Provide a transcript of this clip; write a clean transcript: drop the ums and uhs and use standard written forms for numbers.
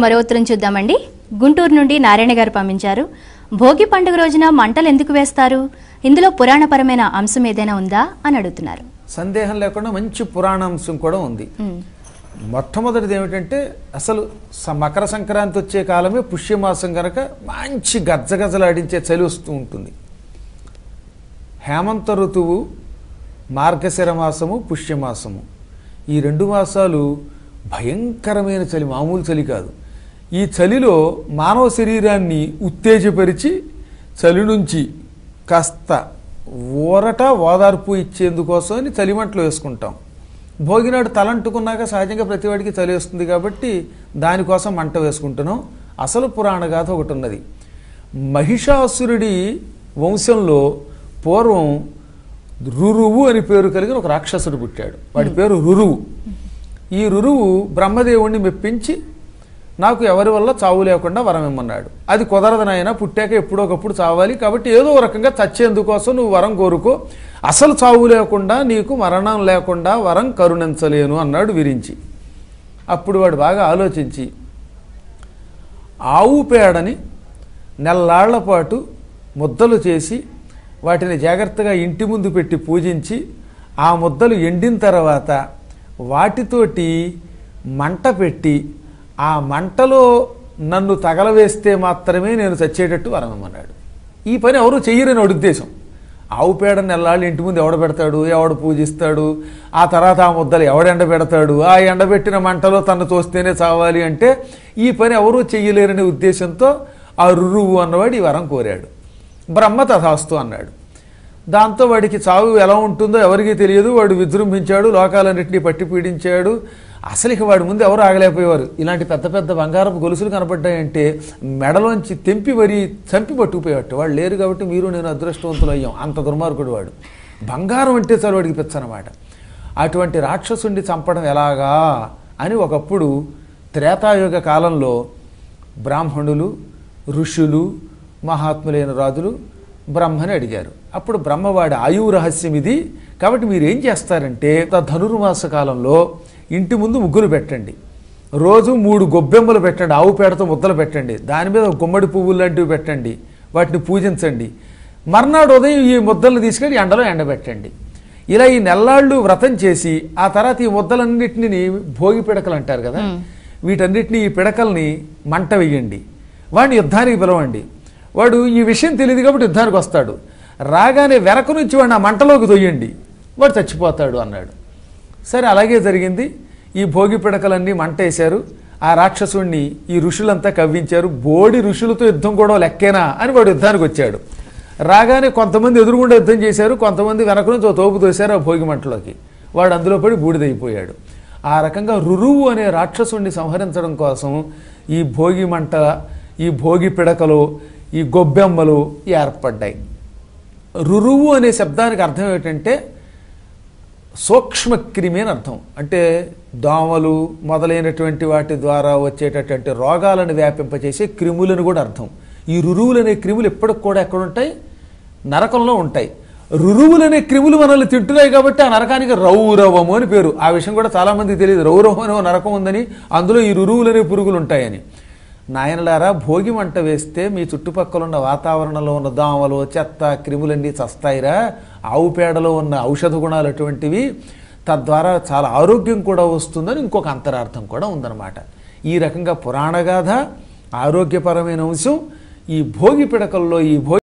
మరో ఉత్తరం చూద్దామండి. గుంటూరు నుండి నారాయణ గారు పంపించారు. భోగి పండుగ రోజున మంటలు ఎందుకు వేస్తారు? ఇందులో పురాణపరమైన అంశం ఏదైనా ఉందా అని అడుగుతున్నారు. సందేహం లేకుండా మంచి పురాణాంశం కూడా ఉంది. మొట్టమొదటిది ఏమిటంటే అసలు మకర సంక్రాంతి వచ్చే కాలమే పుష్యమాసం కనుక మంచి గజ్జగజలాడించే చలి వస్తూ ఉంటుంది. హేమంత ఋతువు, మార్గశిర మాసము, పుష్యమాసము, ఈ 2 మాసాలు భయంకరమైన చలి, మామూలు చలి కాదు. ఈ చలిలో మానవ శరీరాన్ని ఉత్తేజపరిచి చలి నుంచి కాస్త ఊరట ఓదార్పు ఇచ్చేందుకోసం అని చలిమంటలు వేసుకుంటాం. భోగినాడు తలంటుకున్నాక సహజంగా ప్రతివాడికి చలి వస్తుంది కాబట్టి దానికోసం మంట వేసుకుంటున్నాం. అసలు పురాణ గాథ ఒకటి ఉన్నది. మహిషాసురుడి వంశంలో పూర్వం రురువు అని పేరు కలిగిన ఒక రాక్షసుడు పుట్టాడు. వాడి పేరు రురువు. ఈ రురువు బ్రహ్మదేవుణ్ణి మెప్పించి నాకు ఎవరి వల్ల చావు లేకుండా వరం ఇమ్మన్నాడు. అది కుదరదు నాయన, పుట్టాక ఎప్పుడో ఒకప్పుడు చావాలి, కాబట్టి ఏదో రకంగా చచ్చేందుకోసం నువ్వు వరం కోరుకో, అసలు చావు లేకుండా నీకు మరణం లేకుండా వరం కరుణించలేను అన్నాడు విరించి. అప్పుడు వాడు బాగా ఆలోచించి ఆవు పేడని నెల్లాళ్ల పాటు ముద్దలు చేసి వాటిని జాగ్రత్తగా ఇంటి ముందు పెట్టి పూజించి ఆ ముద్దలు ఎండిన తర్వాత వాటితోటి మంట పెట్టి ఆ మంటలో నన్ను తగలవేస్తే మాత్రమే నేను చచ్చేటట్టు వరమన్నాడు. ఈ పని ఎవరు చెయ్యరని వాడి ఉద్దేశం. ఆవు పేడ నెల్లాళ్ళు ఇంటి ముందు ఎవడ పెడతాడు, ఎవడు పూజిస్తాడు, ఆ తర్వాత ఆ ముద్దలు ఎవడు ఎండబెడతాడు, ఆ ఎండబెట్టిన మంటలో తను తోస్తేనే చావాలి అంటే ఈ పని ఎవరూ చెయ్యలేరనే ఉద్దేశంతో ఆ రురువు అన్నవాడు ఈ వరం కోరాడు. బ్రహ్మ తథాస్తు అన్నాడు. దాంతో వాడికి చావు ఎలా ఉంటుందో ఎవరికీ తెలియదు. వాడు విజృంభించాడు, లోకాలన్నింటినీ పట్టి పీడించాడు. అసలు ఇక వాడి ముందు ఎవరు ఆగలేకపోయేవారు. ఇలాంటి పెద్ద పెద్ద బంగారపు గొలుసులు కనపడ్డాయంటే మెడలోంచి తెంపి మరీ చంపి పట్టుకుపోయేవాడు. వాడు లేరు కాబట్టి మీరు నేను అదృష్టవంతులు అయ్యాం. అంత దుర్మార్గుడు వాడు. బంగారం అంటే చాలు వాడికి పిచ్చనమాట. అటువంటి రాక్షసుండి చంపడం ఎలాగా అని ఒకప్పుడు త్రేతాయుగ కాలంలో బ్రాహ్మణులు, ఋషులు, మహాత్ములైన రాజులు బ్రహ్మని అడిగారు. అప్పుడు బ్రహ్మవాడి ఆయువు రహస్యం ఇది, కాబట్టి మీరు ఏం చేస్తారంటే ధనుర్మాస కాలంలో ఇంటి ముందు ముగ్గులు పెట్టండి, రోజు 3 గొబ్బెమ్మలు పెట్టండి, ఆవు పేడతో ముద్దలు పెట్టండి, దాని మీద గుమ్మడి పువ్వులు లాంటివి పెట్టండి, వాటిని పూజించండి. మర్నాడు ఉదయం ఈ ముద్దలను తీసుకెళ్ళి ఎండలో ఎండబెట్టండి. ఇలా ఈ నెల్లాళ్ళు వ్రతం చేసి ఆ తర్వాత ఈ ముద్దలన్నింటినీ భోగి పిడకలు అంటారు కదా, వీటన్నిటిని ఈ పిడకల్ని మంట వెయ్యండి. వాడిని యుద్ధానికి పిలవండి. వాడు ఈ విషయం తెలియదు కాబట్టి యుద్ధానికి వస్తాడు. రాగానే వెనక నుంచి వాడిని ఆ మంటలోకి తొయ్యండి, వాడు చచ్చిపోతాడు అన్నాడు. సరే అలాగే జరిగింది. ఈ భోగి పిడకలన్నీ మంట వేశారు. ఆ రాక్షసుణ్ణి ఈ ఋషులంతా కవ్వించారు. బోడి ఋషులతో యుద్ధం కూడా లెక్కేనా అని వాడు యుద్ధానికి వచ్చాడు. రాగానే కొంతమంది ఎదురుగుండా యుద్ధం చేశారు, కొంతమంది వెనక నుంచి తోపు తోశారు ఆ భోగి మంటలోకి. వాడు అందులో పడి బూడిదైపోయాడు. ఆ రకంగా రురువు అనే రాక్షసుణ్ణి సంహరించడం కోసం ఈ భోగి మంట, ఈ భోగి పిడకలు, ఈ గొబ్బెమ్మలు ఏర్పడ్డాయి. రురువు అనే శబ్దానికి అర్థం ఏమిటంటే సూక్ష్మక్రిమి అని అర్థం. అంటే దోమలు మొదలైనటువంటి వాటి ద్వారా వచ్చేటటువంటి రోగాలను వ్యాపింపచేసే క్రిములను కూడా అర్థం. ఈ రురువులనే క్రిములు ఎప్పటికి కూడా ఎక్కడుంటాయి? నరకంలో ఉంటాయి. రురువులనే క్రిములు మనల్ని తింటున్నాయి కాబట్టి ఆ నరకానికి రౌరవము అని పేరు. ఆ విషయం కూడా చాలామందికి తెలియదు. రౌరవం అనే నరకం ఉందని, అందులో ఈ రురువులనే పురుగులు ఉంటాయని. నాయనలారా, భోగి మంట వేస్తే మీ చుట్టుపక్కల ఉన్న వాతావరణంలో ఉన్న దోమలు, చెత్త, క్రిములన్నీ చస్తాయిరా. ఆవు పేడలో ఉన్న ఔషధ గుణాలు అటువంటివి, తద్వారా చాలా ఆరోగ్యం కూడా వస్తుందని ఇంకొక అంతరార్థం కూడా ఉందన్నమాట. ఈ రకంగా పురాణగాథ, ఆరోగ్యపరమైన అంశం ఈ భోగి పిడకల్లో ఈ భోగి